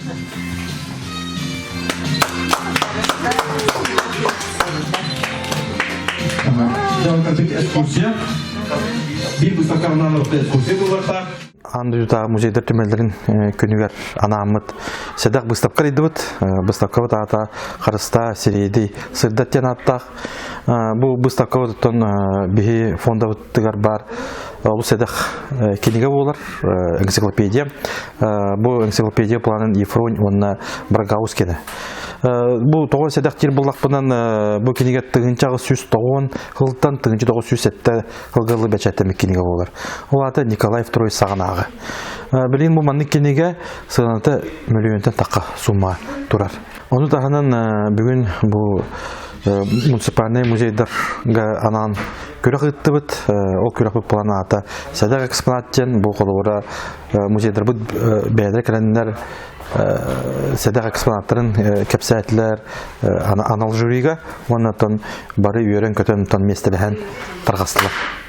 Bir Bustakar'dan ortaya ekskursiya bulursa. Андыжута музейдер түмелдерин күнүгер анаамыт седак выставка идибит. Выставка ата Карыста Сирейди сырдат жанаттак. Бу выставка оттон бихи фондабыттыгар бар. Ол седак книга болар, энциклопедия. Бу энциклопедия планын Ефронь онна Брагаускене. Бу тогон седак тир булак бунан бу книга тыгынчагы сүз тогон хылтан тыгынчы тогон сүз этте хылгылы бечетте книга болар. Ол ата Николай II сагынагы. Билин бу манны книга сыгынаты миллионтан такка сумма турар. Оны таханан бүгүн бу муниципальный музейдерге анан көрөк ыттыбыт. Ол көрөк планата седак экспонаттен бу колора музейдер бу бәдер кереннер седак экспонаттарын кепсәтләр анал жюрига оннан бары үйрен көтөн местелеген таргастылар.